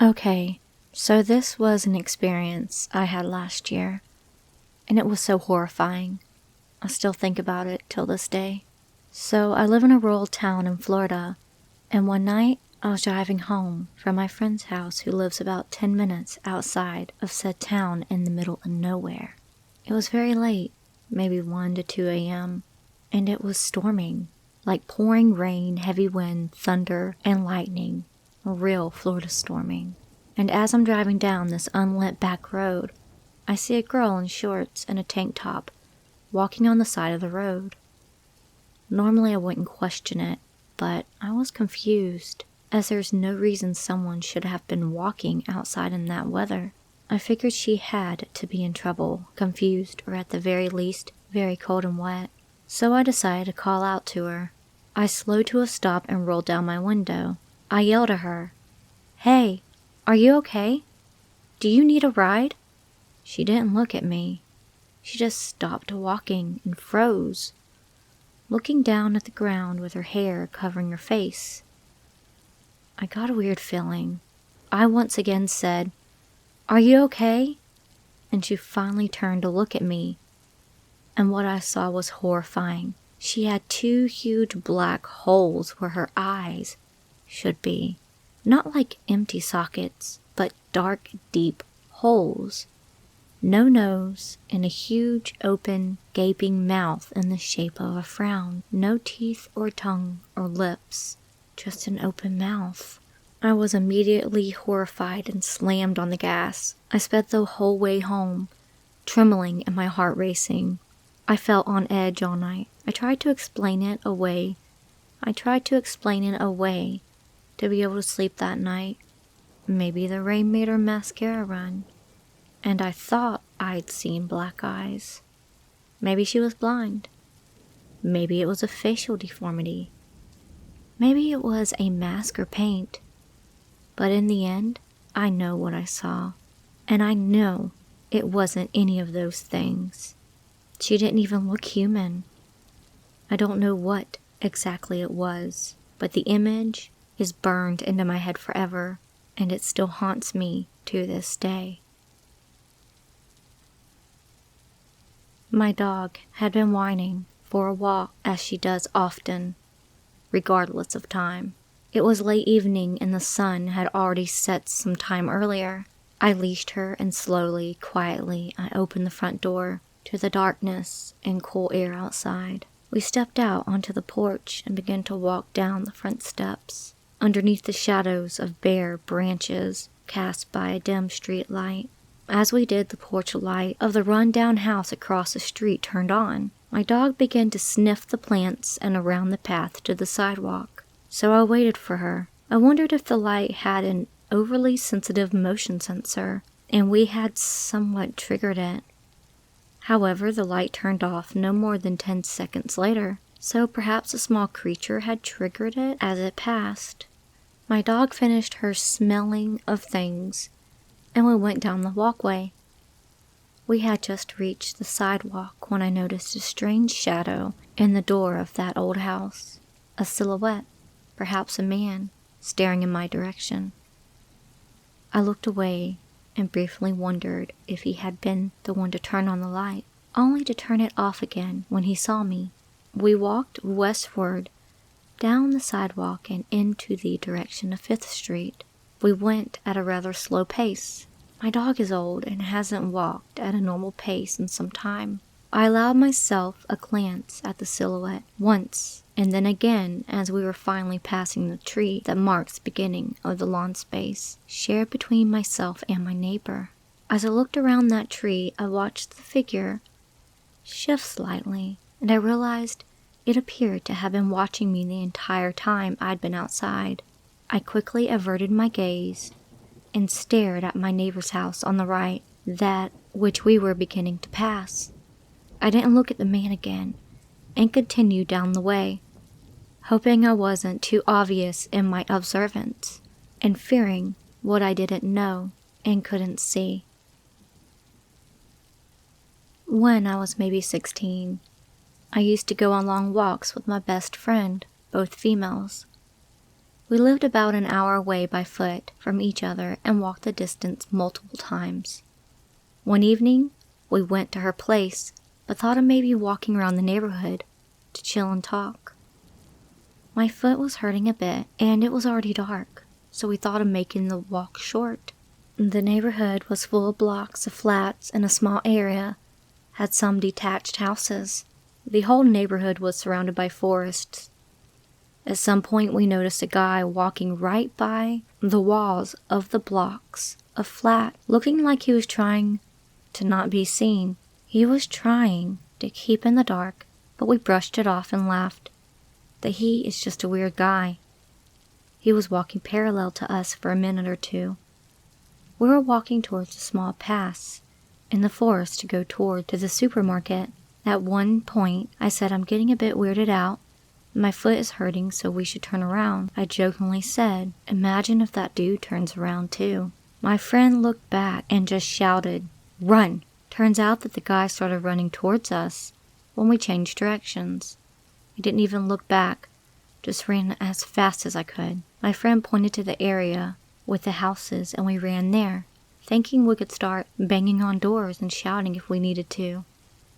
Okay, so this was an experience I had last year, and it was so horrifying. I still think about it till this day. So I live in a rural town in Florida, and one night I was driving home from my friend's house who lives about 10 minutes outside of said town in the middle of nowhere. It was very late, maybe 1 to 2 a.m., and it was storming, like pouring rain, heavy wind, thunder, and lightning. A real Florida storming. And as I'm driving down this unlit back road, I see a girl in shorts and a tank top walking on the side of the road. Normally I wouldn't question it, but I was confused, as there's no reason someone should have been walking outside in that weather. I figured she had to be in trouble, confused, or at the very least, very cold and wet. So I decided to call out to her. I slowed to a stop and rolled down my window. I yelled at her, "Hey, are you okay? Do you need a ride?" She didn't look at me. She just stopped walking and froze, looking down at the ground with her hair covering her face. I got a weird feeling. I once again said, "Are you okay?" And she finally turned to look at me. And what I saw was horrifying. She had 2 huge black holes where her eyes should be. Not like empty sockets, but dark, deep holes. No nose, and a huge, open, gaping mouth in the shape of a frown. No teeth or tongue or lips, just an open mouth. I was immediately horrified and slammed on the gas. I sped the whole way home, trembling and my heart racing. I felt on edge all night. I tried to explain it away to be able to sleep that night. Maybe the rain made her mascara run, and I thought I'd seen black eyes. Maybe she was blind. Maybe it was a facial deformity. Maybe it was a mask or paint. But in the end, I know what I saw, and I know it wasn't any of those things. She didn't even look human. I don't know what exactly it was, but the image is burned into my head forever, and it still haunts me to this day. My dog had been whining for a walk, as she does often, regardless of time. It was late evening and the sun had already set some time earlier. I leashed her and slowly, quietly, I opened the front door to the darkness and cool air outside. We stepped out onto the porch and began to walk down the front steps, underneath the shadows of bare branches cast by a dim street light. As we did, the porch light of the run-down house across the street turned on. My dog began to sniff the plants and around the path to the sidewalk, so I waited for her. I wondered if the light had an overly sensitive motion sensor, and we had somewhat triggered it. However, the light turned off no more than 10 seconds later, so perhaps a small creature had triggered it as it passed. My dog finished her smelling of things, and we went down the walkway. We had just reached the sidewalk when I noticed a strange shadow in the door of that old house. A silhouette, perhaps a man, staring in my direction. I looked away and briefly wondered if he had been the one to turn on the light, only to turn it off again when he saw me. We walked westward, down the sidewalk and into the direction of 5th Street. We went at a rather slow pace. My dog is old and hasn't walked at a normal pace in some time. I allowed myself a glance at the silhouette once, and then again as we were finally passing the tree that marks the beginning of the lawn space shared between myself and my neighbor. As I looked around that tree, I watched the figure shift slightly, and I realized it appeared to have been watching me the entire time I'd been outside. I quickly averted my gaze and stared at my neighbor's house on the right, that which we were beginning to pass. I didn't look at the man again and continued down the way, hoping I wasn't too obvious in my observance and fearing what I didn't know and couldn't see. When I was maybe 16, I used to go on long walks with my best friend, both females. We lived about an hour away by foot from each other and walked the distance multiple times. One evening, we went to her place, but thought of maybe walking around the neighborhood to chill and talk. My foot was hurting a bit, and it was already dark, so we thought of making the walk short. The neighborhood was full of blocks of flats, and a small area had some detached houses. The whole neighborhood was surrounded by forests. At some point, we noticed a guy walking right by the walls of the blocks of flat, looking like he was trying to not be seen. He was trying to keep in the dark, but we brushed it off and laughed that he is just a weird guy. He was walking parallel to us for a minute or two. We were walking towards a small pass in the forest to go toward to the supermarket. At one point, I said, "I'm getting a bit weirded out. My foot is hurting, so we should turn around." I jokingly said, "Imagine if that dude turns around too." My friend looked back and just shouted, "Run!" Turns out that the guy started running towards us when we changed directions. I didn't even look back, just ran as fast as I could. My friend pointed to the area with the houses and we ran there, thinking we could start banging on doors and shouting if we needed to.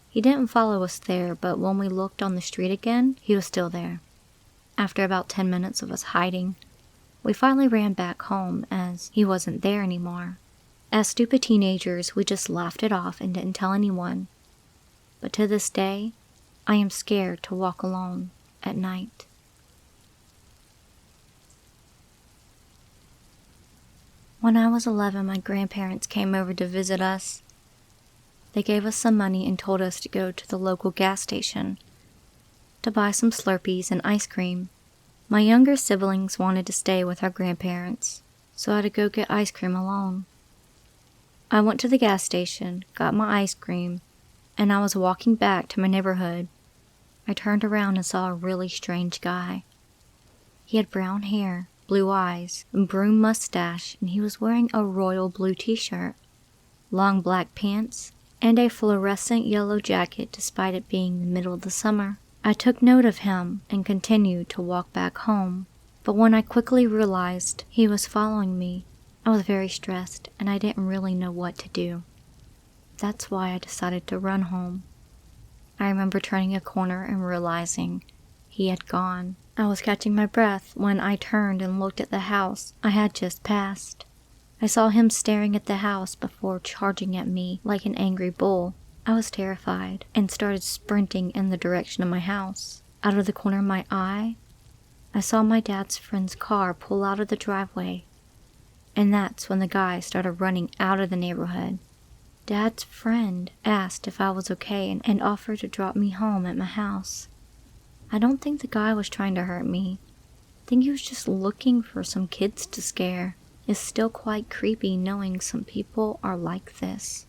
He didn't follow us there, but when we looked on the street again, he was still there. After about 10 minutes of us hiding, we finally ran back home as he wasn't there anymore. As stupid teenagers, we just laughed it off and didn't tell anyone. But to this day, I am scared to walk alone at night. When I was 11, my grandparents came over to visit us. They gave us some money and told us to go to the local gas station to buy some Slurpees and ice cream. My younger siblings wanted to stay with our grandparents, so I had to go get ice cream alone. I went to the gas station, got my ice cream, and I was walking back to my neighborhood. I turned around and saw a really strange guy. He had brown hair, blue eyes, a broom mustache, and he was wearing a royal blue t-shirt, long black pants, and a fluorescent yellow jacket despite it being the middle of the summer. I took note of him and continued to walk back home, but when I quickly realized he was following me, I was very stressed and I didn't really know what to do. That's why I decided to run home. I remember turning a corner and realizing he had gone. I was catching my breath when I turned and looked at the house I had just passed. I saw him staring at the house before charging at me like an angry bull. I was terrified and started sprinting in the direction of my house. Out of the corner of my eye, I saw my dad's friend's car pull out of the driveway, and that's when the guy started running out of the neighborhood. Dad's friend asked if I was okay and offered to drop me home at my house. I don't think the guy was trying to hurt me. I think he was just looking for some kids to scare. It's still quite creepy knowing some people are like this.